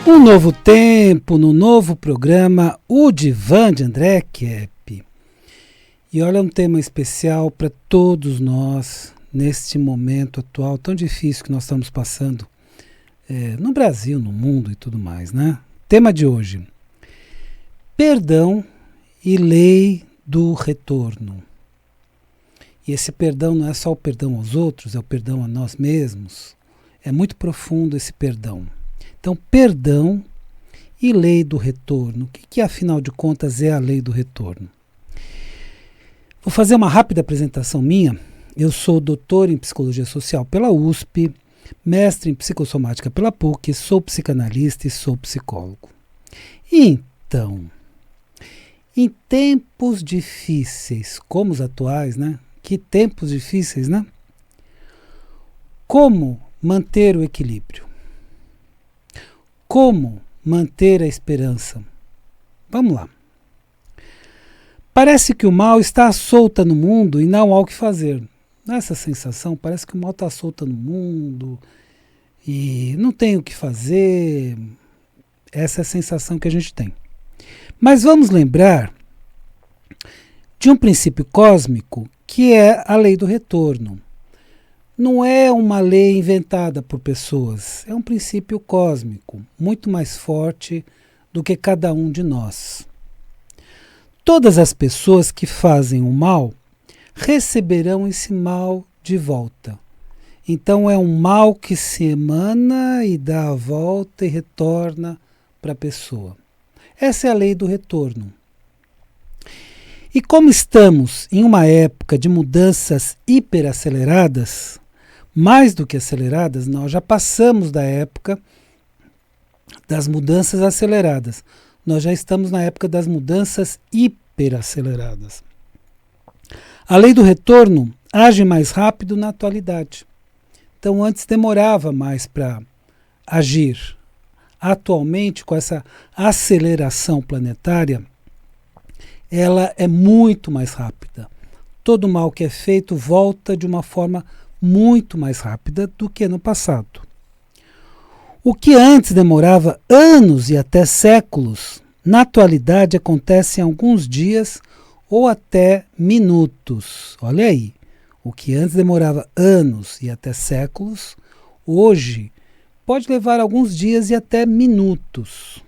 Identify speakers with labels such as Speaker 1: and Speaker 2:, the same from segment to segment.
Speaker 1: Um novo tempo, no novo programa, o Divã de André Kepp. E olha, um tema especial para todos nós, neste momento atual tão difícil que nós estamos passando, no Brasil, no mundo e tudo mais, né? Tema de hoje, perdão e lei do retorno. E esse perdão não é só o perdão aos outros, é o perdão a nós mesmos. É muito profundo esse perdão. Então, perdão e lei do retorno. O que afinal de contas é a lei do retorno? Vou fazer uma rápida apresentação minha. Eu sou doutor em psicologia social pela USP, mestre em psicossomática pela PUC, sou psicanalista e sou psicólogo. Então, em tempos difíceis, como os atuais, né? Que tempos difíceis, né? Como manter o equilíbrio? Como manter a esperança? Vamos lá. Parece que o mal está solto no mundo e não há o que fazer. Nessa sensação, parece que o mal está solto no mundo e não tem o que fazer. Essa é a sensação que a gente tem. Mas vamos lembrar de um princípio cósmico que é a lei do retorno. Não é uma lei inventada por pessoas, é um princípio cósmico, muito mais forte do que cada um de nós. Todas as pessoas que fazem o mal receberão esse mal de volta. Então é um mal que se emana e dá a volta e retorna para a pessoa. Essa é a lei do retorno. E como estamos em uma época de mudanças hiperaceleradas, mais do que aceleradas, nós já passamos da época das mudanças aceleradas. Nós já estamos na época das mudanças hiperaceleradas. A lei do retorno age mais rápido na atualidade. Então, antes demorava mais para agir. Atualmente, com essa aceleração planetária, ela é muito mais rápida. Todo mal que é feito volta de uma forma muito mais rápida do que no passado. O que antes demorava anos e até séculos, na atualidade acontece em alguns dias ou até minutos. Olha aí, o que antes demorava anos e até séculos, hoje pode levar alguns dias e até minutos.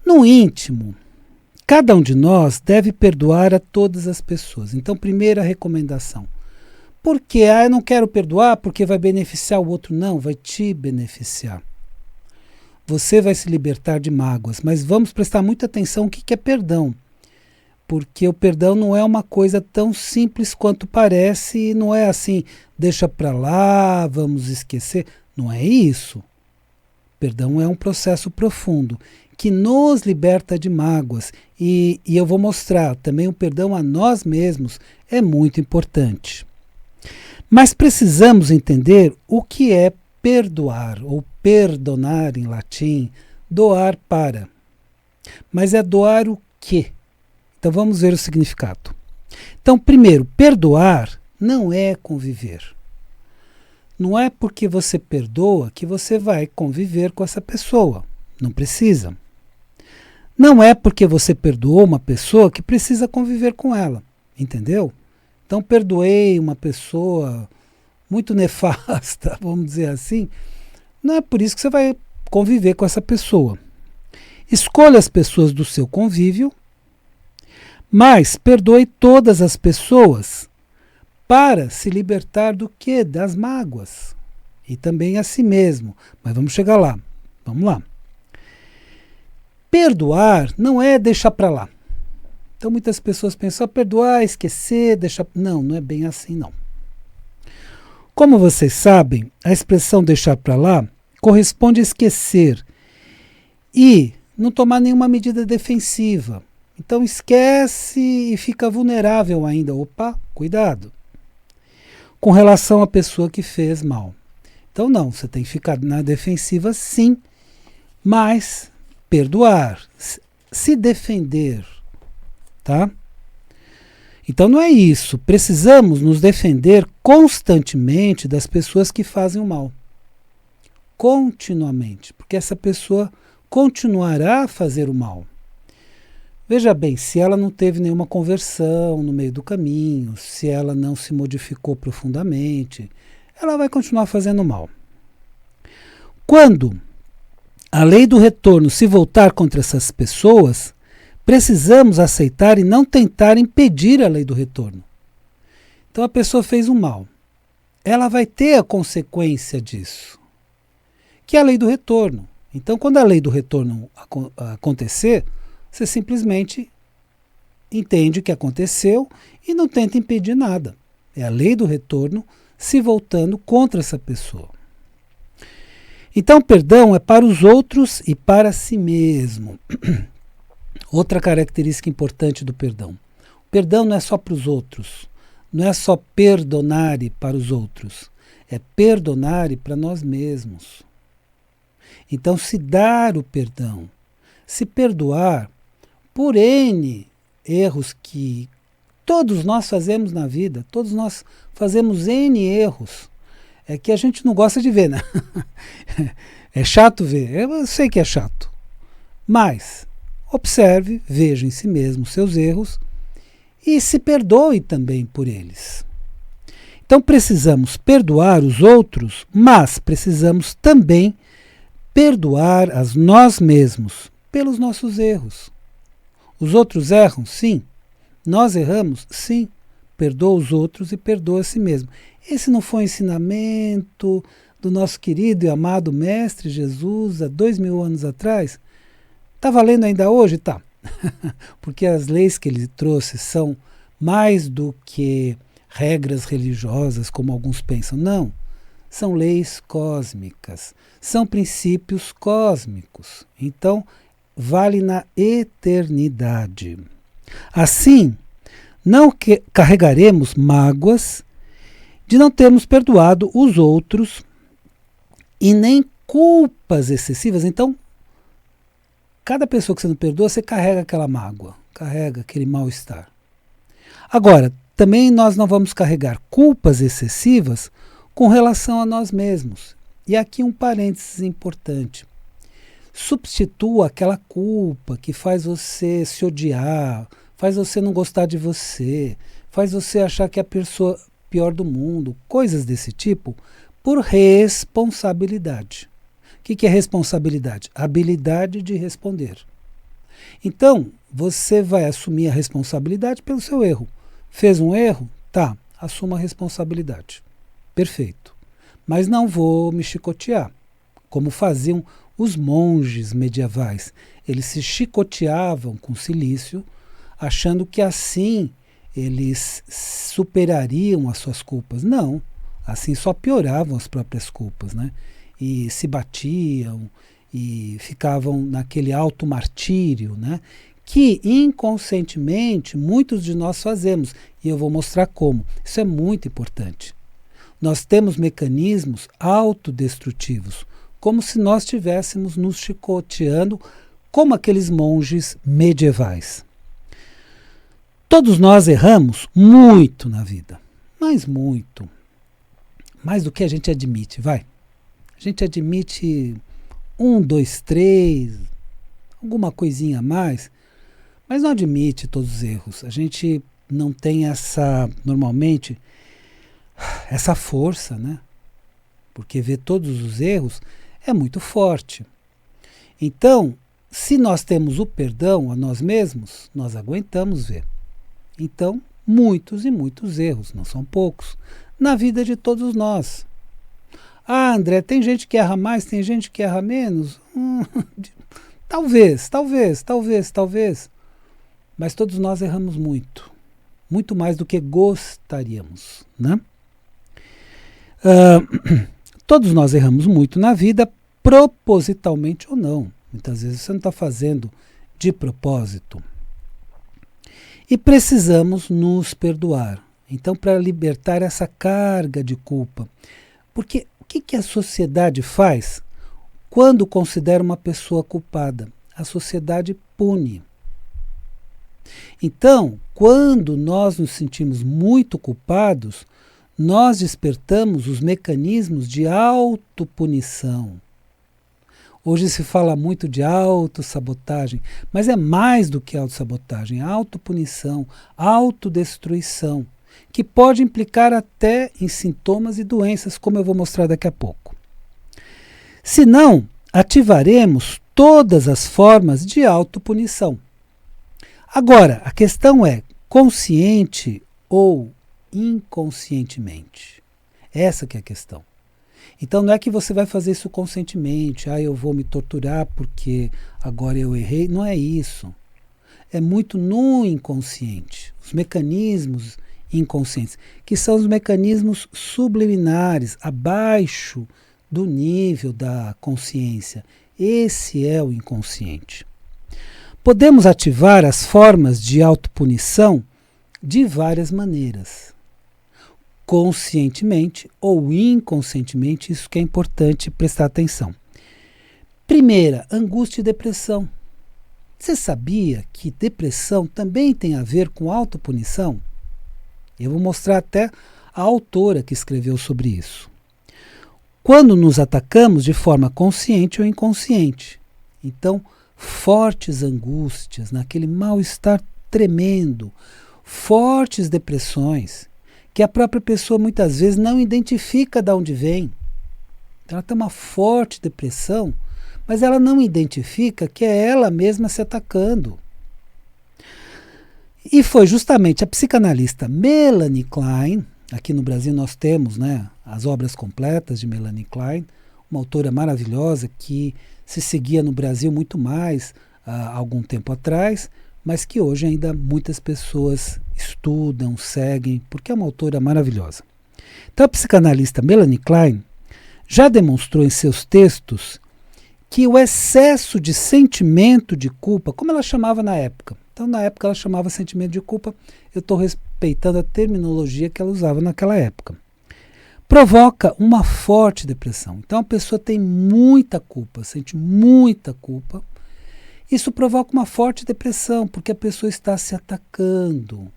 Speaker 1: No íntimo, cada um de nós deve perdoar a todas as pessoas. Então, primeira recomendação. Por quê? Eu não quero perdoar porque vai beneficiar o outro. Não, vai te beneficiar. Você vai se libertar de mágoas, mas vamos prestar muita atenção no que é perdão. Porque o perdão não é uma coisa tão simples quanto parece, e não é assim, deixa para lá, vamos esquecer. Não é isso. Perdão é um processo profundo que nos liberta de mágoas. E eu vou mostrar também o perdão a nós mesmos é muito importante. Mas precisamos entender o que é perdoar, ou perdonar em latim, doar para. Mas é doar o quê? Então vamos ver o significado. Então, primeiro, perdoar não é conviver. Não é porque você perdoa que você vai conviver com essa pessoa. Não precisa. Não é porque você perdoou uma pessoa que precisa conviver com ela. Entendeu? Então, perdoei uma pessoa muito nefasta, vamos dizer assim, não é por isso que você vai conviver com essa pessoa. Escolha as pessoas do seu convívio, mas perdoe todas as pessoas para se libertar do quê? Das mágoas. E também a si mesmo. Mas vamos chegar lá. Vamos lá. Perdoar não é deixar para lá. Então muitas pessoas pensam, perdoar, esquecer, deixar... Não é bem assim não. Como vocês sabem, a expressão deixar para lá corresponde a esquecer e não tomar nenhuma medida defensiva. Então esquece e fica vulnerável ainda. Opa, cuidado. Com relação à pessoa que fez mal. Então não, você tem que ficar na defensiva sim, mas perdoar, se defender. Tá? Então não é isso. Precisamos nos defender constantemente das pessoas que fazem o mal. Continuamente. Porque porque essa pessoa continuará a fazer o mal. Veja bem, se ela não teve nenhuma conversão no meio do caminho, se ela não se modificou profundamente, ela vai continuar fazendo mal. Quando a lei do retorno se voltar contra essas pessoas, precisamos aceitar e não tentar impedir a lei do retorno. Então a pessoa fez um mal. Ela vai ter a consequência disso, que é a lei do retorno. Então, quando a lei do retorno acontecer, você simplesmente entende o que aconteceu e não tenta impedir nada. É a lei do retorno se voltando contra essa pessoa. Então, perdão é para os outros e para si mesmo. Outra característica importante do perdão. O perdão não é só para os outros. Não é só perdonare para os outros. É perdonare para nós mesmos. Então, se dar o perdão, se perdoar por N erros que todos nós fazemos na vida, todos nós fazemos N erros, é que a gente não gosta de ver, né? É chato ver, eu sei que é chato, mas observe, veja em si mesmo os seus erros e se perdoe também por eles. Então precisamos perdoar os outros, mas precisamos também perdoar a nós mesmos pelos nossos erros. Os outros erram? Sim. Nós erramos? Sim. Perdoa os outros e perdoa a si mesmo. Esse não foi o ensinamento do nosso querido e amado Mestre Jesus há 2000 anos atrás? Está valendo ainda hoje? Tá. Porque as leis que ele trouxe são mais do que regras religiosas, como alguns pensam. Não. São leis cósmicas. São princípios cósmicos. Então, vale na eternidade. Assim, não carregaremos mágoas de não termos perdoado os outros e nem culpas excessivas. Então, cada pessoa que você não perdoa, você carrega aquela mágoa, carrega aquele mal-estar. Agora, também nós não vamos carregar culpas excessivas com relação a nós mesmos. E aqui um parênteses importante. Substitua aquela culpa que faz você se odiar, faz você não gostar de você, faz você achar que é a pessoa pior do mundo, coisas desse tipo, por responsabilidade. O que é responsabilidade? Habilidade de responder. Então, você vai assumir a responsabilidade pelo seu erro. Fez um erro? Tá, assuma a responsabilidade. Perfeito. Mas não vou me chicotear, como faziam os monges medievais. Eles se chicoteavam com silício, achando que assim eles superariam as suas culpas. Não, assim só pioravam as próprias culpas, né? E se batiam e ficavam naquele auto-martírio, né? Que inconscientemente muitos de nós fazemos. E eu vou mostrar como. Isso é muito importante. Nós temos mecanismos autodestrutivos, como se nós estivéssemos nos chicoteando como aqueles monges medievais. Todos nós erramos muito na vida, mas muito. Mais do que a gente admite, vai. A gente admite 1, 2, 3, alguma coisinha a mais, mas não admite todos os erros. A gente não tem normalmente, essa força, né? Porque ver todos os erros é muito forte. Então, se nós temos o perdão a nós mesmos, nós aguentamos ver. Então, muitos e muitos erros, não são poucos, na vida de todos nós. Ah, André, tem gente que erra mais, tem gente que erra menos? Talvez. Mas todos nós erramos muito. Muito mais do que gostaríamos, né? Todos nós erramos muito na vida, propositalmente ou não. Muitas vezes você não está fazendo de propósito. E precisamos nos perdoar. Então, para libertar essa carga de culpa. Porque o que a sociedade faz quando considera uma pessoa culpada? A sociedade pune. Então, quando nós nos sentimos muito culpados, nós despertamos os mecanismos de autopunição. Hoje se fala muito de autossabotagem, mas é mais do que autossabotagem, autopunição, autodestruição, que pode implicar até em sintomas e doenças, como eu vou mostrar daqui a pouco. Se não, ativaremos todas as formas de autopunição. Agora, a questão é consciente ou inconscientemente? Essa que é a questão. Então não é que você vai fazer isso conscientemente, eu vou me torturar porque agora eu errei, não é isso. É muito no inconsciente, os mecanismos inconscientes, que são os mecanismos subliminares, abaixo do nível da consciência. Esse é o inconsciente. Podemos ativar as formas de autopunição de várias maneiras. Conscientemente ou inconscientemente, isso que é importante prestar atenção. Primeira, angústia e depressão. Você sabia que depressão também tem a ver com autopunição? Eu vou mostrar até a autora que escreveu sobre isso. Quando nos atacamos de forma consciente ou inconsciente. Então, fortes angústias, naquele mal-estar tremendo, fortes depressões, que a própria pessoa muitas vezes não identifica de onde vem. Ela tem uma forte depressão, mas ela não identifica que é ela mesma se atacando. E foi justamente a psicanalista Melanie Klein, aqui no Brasil nós temos, as obras completas de Melanie Klein, uma autora maravilhosa que se seguia no Brasil muito mais há algum tempo atrás, mas que hoje ainda muitas pessoas estudam, seguem, porque é uma autora maravilhosa. Então a psicanalista Melanie Klein já demonstrou em seus textos que o excesso de sentimento de culpa, como ela chamava na época, então na época ela chamava sentimento de culpa, eu estou respeitando a terminologia que ela usava naquela época, provoca uma forte depressão. Então a pessoa tem muita culpa, sente muita culpa. Isso provoca uma forte depressão, porque a pessoa está se atacando.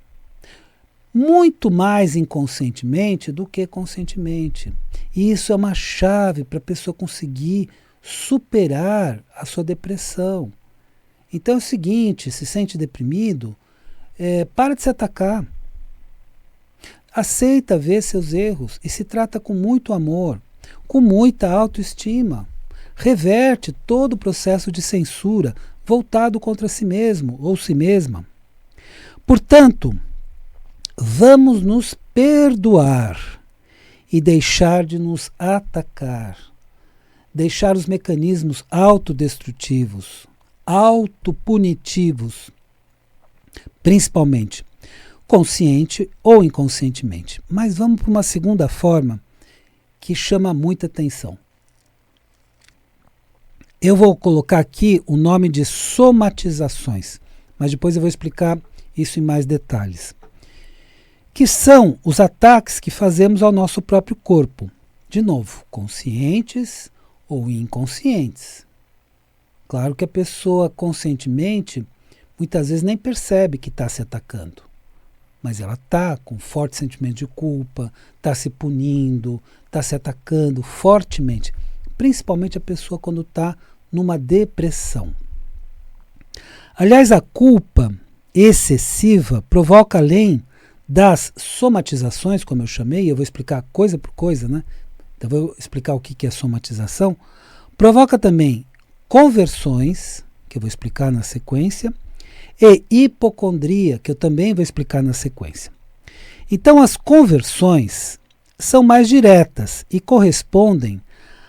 Speaker 1: Muito mais inconscientemente do que conscientemente. E isso é uma chave para a pessoa conseguir superar a sua depressão. Então é o seguinte, se sente deprimido, para de se atacar. Aceita ver seus erros e se trata com muito amor, com muita autoestima. Reverte todo o processo de censura voltado contra si mesmo ou si mesma. Portanto, vamos nos perdoar e deixar de nos atacar, deixar os mecanismos autodestrutivos, autopunitivos, principalmente consciente ou inconscientemente. Mas vamos para uma segunda forma que chama muita atenção. Eu vou colocar aqui o nome de somatizações, mas depois eu vou explicar isso em mais detalhes. Que são os ataques que fazemos ao nosso próprio corpo. De novo, conscientes ou inconscientes. Claro que a pessoa conscientemente muitas vezes nem percebe que está se atacando, mas ela está com forte sentimento de culpa, está se punindo, está se atacando fortemente. Principalmente a pessoa quando está numa depressão. Aliás, a culpa excessiva provoca, além das somatizações, como eu chamei, eu vou explicar coisa por coisa, Então eu vou explicar o que é somatização. Provoca também conversões, que eu vou explicar na sequência, e hipocondria, que eu também vou explicar na sequência. Então as conversões são mais diretas e correspondem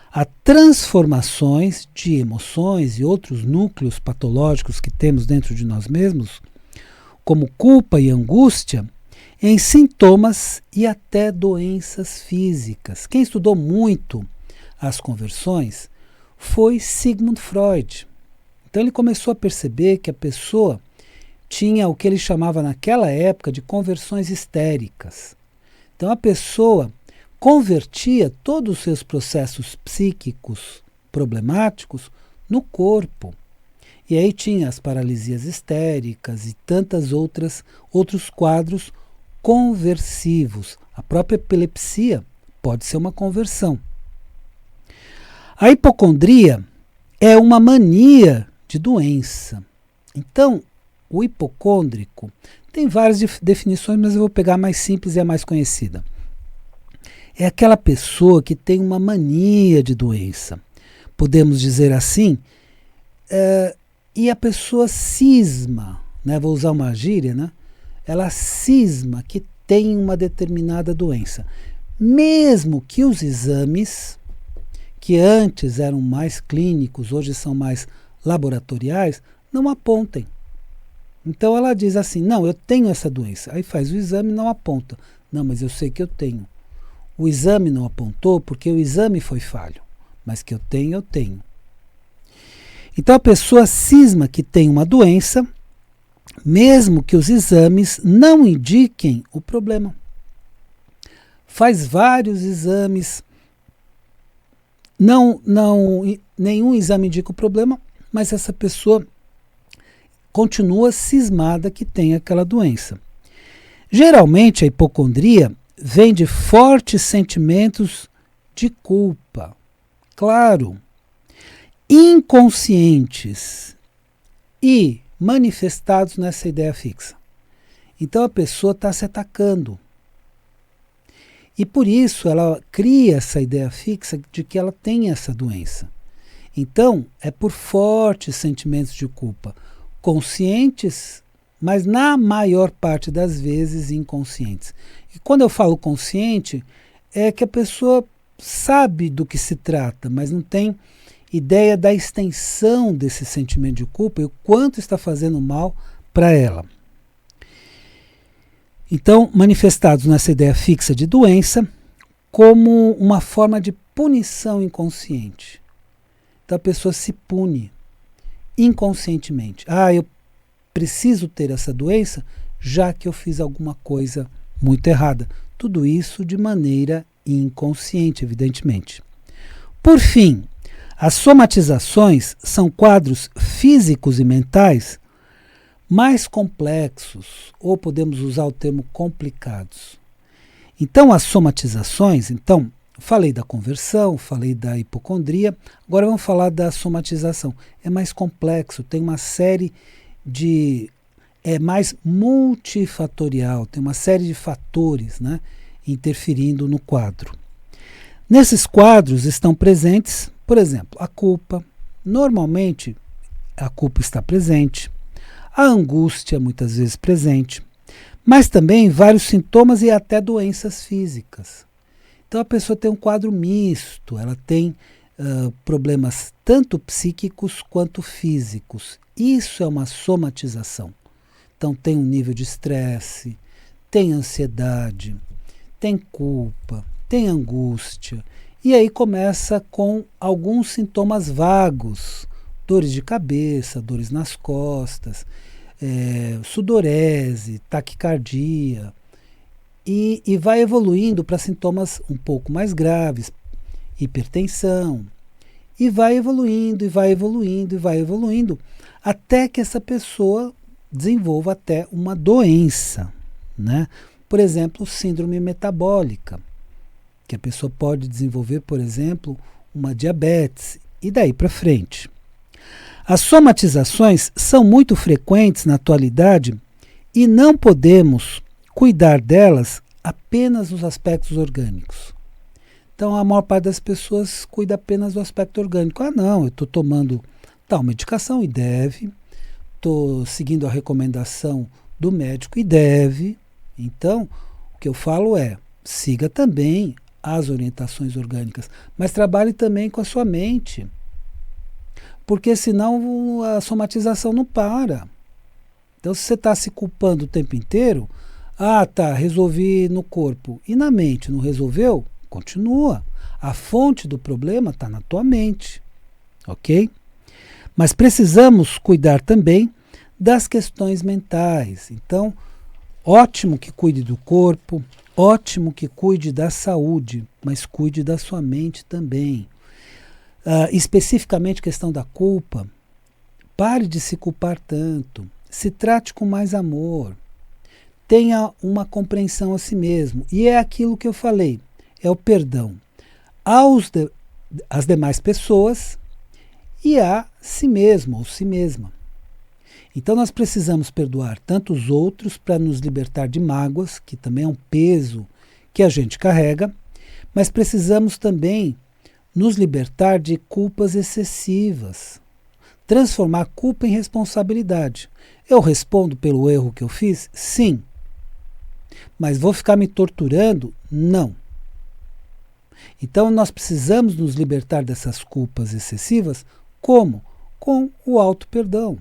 Speaker 1: a transformações de emoções e outros núcleos patológicos que temos dentro de nós mesmos, como culpa e angústia, em sintomas e até doenças físicas. Quem estudou muito as conversões foi Sigmund Freud. Então ele começou a perceber que a pessoa tinha o que ele chamava naquela época de conversões histéricas. Então a pessoa convertia todos os seus processos psíquicos problemáticos no corpo. E aí tinha as paralisias histéricas e tantas outros quadros conversivos. A própria epilepsia pode ser uma conversão. A hipocondria é uma mania de doença. Então, o hipocôndrico tem várias definições, mas eu vou pegar a mais simples e a mais conhecida. É aquela pessoa que tem uma mania de doença. Podemos dizer assim, e a pessoa cisma, né? Vou usar uma gíria, né? Ela cisma que tem uma determinada doença. Mesmo que os exames, que antes eram mais clínicos, hoje são mais laboratoriais, não apontem. Então ela diz assim, não, eu tenho essa doença. Aí faz o exame e não aponta. Não, mas eu sei que eu tenho. O exame não apontou porque o exame foi falho. Mas que eu tenho, eu tenho. Então a pessoa cisma que tem uma doença, mesmo que os exames não indiquem o problema. Faz vários exames, nenhum exame indica o problema, mas essa pessoa continua cismada que tem aquela doença. Geralmente a hipocondria vem de fortes sentimentos de culpa, claro, inconscientes e manifestados nessa ideia fixa. Então a pessoa está se atacando. E por isso ela cria essa ideia fixa de que ela tem essa doença. Então é por fortes sentimentos de culpa, conscientes, mas na maior parte das vezes inconscientes. E quando eu falo consciente, é que a pessoa sabe do que se trata, mas não tem ideia da extensão desse sentimento de culpa e o quanto está fazendo mal para ela. Então, manifestados nessa ideia fixa de doença como uma forma de punição inconsciente. Então a pessoa se pune inconscientemente. Eu preciso ter essa doença já que eu fiz alguma coisa muito errada. Tudo isso de maneira inconsciente, evidentemente. Por fim, as somatizações são quadros físicos e mentais mais complexos, ou podemos usar o termo complicados. Então, as somatizações, falei da conversão, falei da hipocondria, agora vamos falar da somatização. É mais complexo, tem uma série de... é mais multifatorial, tem uma série de fatores, né, interferindo no quadro. Nesses quadros estão presentes, por exemplo, a culpa. Normalmente, a culpa está presente. A angústia, muitas vezes presente, mas também vários sintomas e até doenças físicas. Então a pessoa tem um quadro misto, ela tem problemas tanto psíquicos quanto físicos. Isso é uma somatização. Então tem um nível de estresse, tem ansiedade, tem culpa, tem angústia. E aí começa com alguns sintomas vagos, dores de cabeça, dores nas costas, sudorese, taquicardia, e vai evoluindo para sintomas um pouco mais graves, hipertensão, e vai evoluindo, e vai evoluindo, e vai evoluindo, até que essa pessoa desenvolva até uma doença, né? Por exemplo, síndrome metabólica, que a pessoa pode desenvolver, por exemplo, uma diabetes, e daí para frente. As somatizações são muito frequentes na atualidade e não podemos cuidar delas apenas nos aspectos orgânicos. Então a maior parte das pessoas cuida apenas do aspecto orgânico. Não, eu estou tomando tal medicação e deve, estou seguindo a recomendação do médico e deve. Então, o que eu falo é, siga também as orientações orgânicas, mas trabalhe também com a sua mente. Porque senão a somatização não para. Então se você está se culpando o tempo inteiro, resolvi no corpo. E na mente, não resolveu? Continua. A fonte do problema está na tua mente. Ok? Mas precisamos cuidar também das questões mentais. Então, ótimo que cuide do corpo, ótimo que cuide da saúde, mas cuide da sua mente também. Especificamente questão da culpa, pare de se culpar tanto, se trate com mais amor, tenha uma compreensão a si mesmo, e é aquilo que eu falei, é o perdão às demais pessoas e a si mesmo ou si mesma. Então nós precisamos perdoar tanto os outros para nos libertar de mágoas, que também é um peso que a gente carrega, mas precisamos também nos libertar de culpas excessivas. Transformar a culpa em responsabilidade. Eu respondo pelo erro que eu fiz? Sim. Mas vou ficar me torturando? Não. Então nós precisamos nos libertar dessas culpas excessivas. Como? Com o auto-perdão.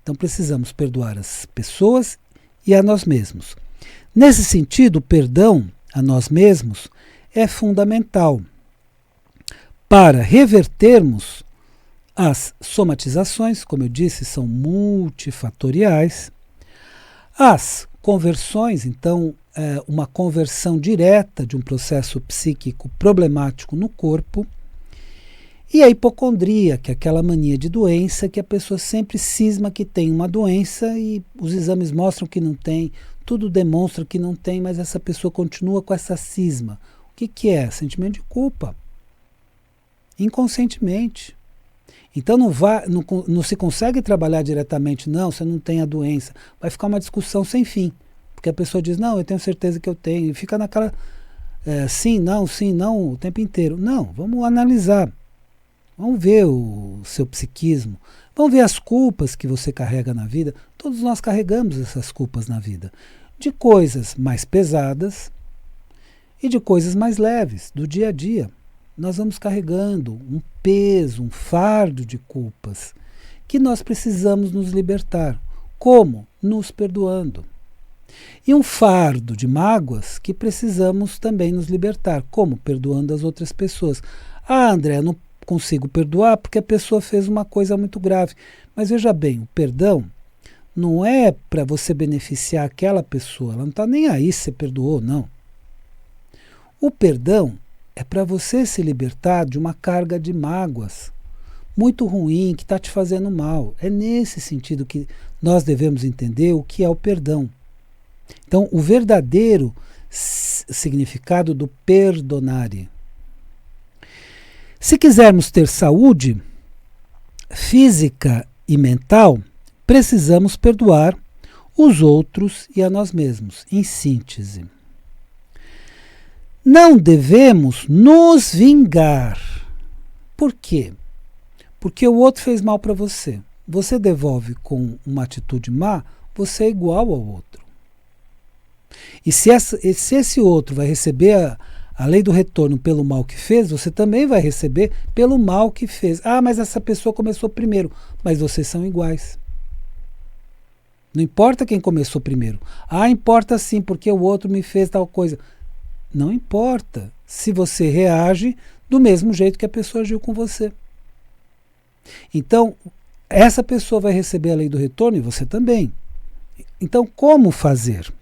Speaker 1: Então precisamos perdoar as pessoas e a nós mesmos. Nesse sentido, o perdão a nós mesmos é fundamental para revertermos as somatizações, como eu disse, são multifatoriais. As conversões, então, uma conversão direta de um processo psíquico problemático no corpo. E a hipocondria, que é aquela mania de doença que a pessoa sempre cisma que tem uma doença e os exames mostram que não tem, tudo demonstra que não tem, mas essa pessoa continua com essa cisma. O que é? Sentimento de culpa. Inconscientemente. Então não se consegue trabalhar diretamente, não, você não tem a doença. Vai ficar uma discussão sem fim. Porque a pessoa diz, não, eu tenho certeza que eu tenho. E fica naquela sim, não, o tempo inteiro. Não, vamos analisar. Vamos ver o seu psiquismo. Vamos ver as culpas que você carrega na vida. Todos nós carregamos essas culpas na vida. De coisas mais pesadas e de coisas mais leves, do dia a dia. Nós vamos carregando um peso, um fardo de culpas que nós precisamos nos libertar. Como? Nos perdoando. E um fardo de mágoas que precisamos também nos libertar. Como? Perdoando as outras pessoas. Ah, André, eu não consigo perdoar porque a pessoa fez uma coisa muito grave. Mas veja bem, o perdão não é para você beneficiar aquela pessoa. Ela não está nem aí se você perdoou, não. O perdão é para você se libertar de uma carga de mágoas muito ruim, que está te fazendo mal. É nesse sentido que nós devemos entender o que é o perdão. Então, o verdadeiro significado do perdonare. Se quisermos ter saúde física e mental, precisamos perdoar os outros e a nós mesmos. Em síntese. Não devemos nos vingar. Por quê? Porque o outro fez mal para você. Você devolve com uma atitude má, você é igual ao outro. E se esse outro vai receber a lei do retorno pelo mal que fez, você também vai receber pelo mal que fez. Ah, mas essa pessoa começou primeiro. Mas vocês são iguais. Não importa quem começou primeiro. Ah, importa sim, porque o outro me fez tal coisa. Não importa se você reage do mesmo jeito que a pessoa agiu com você. Então, essa pessoa vai receber a lei do retorno e você também. Então, como fazer?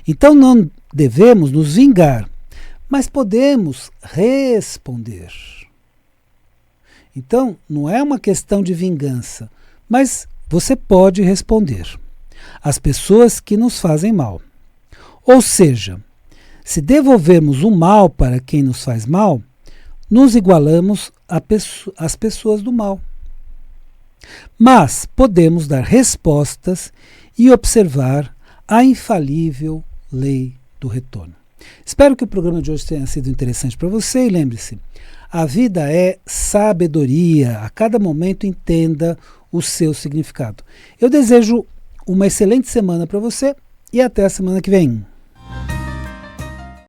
Speaker 1: Então, não devemos nos vingar, mas podemos responder. Então, não é uma questão de vingança, mas você pode responder às pessoas que nos fazem mal. Ou seja, se devolvermos o mal para quem nos faz mal, nos igualamos às pessoas do mal. Mas podemos dar respostas e observar a infalível lei do retorno. Espero que o programa de hoje tenha sido interessante para você e lembre-se, a vida é sabedoria, a cada momento entenda o seu significado. Eu desejo uma excelente semana para você e até a semana que vem.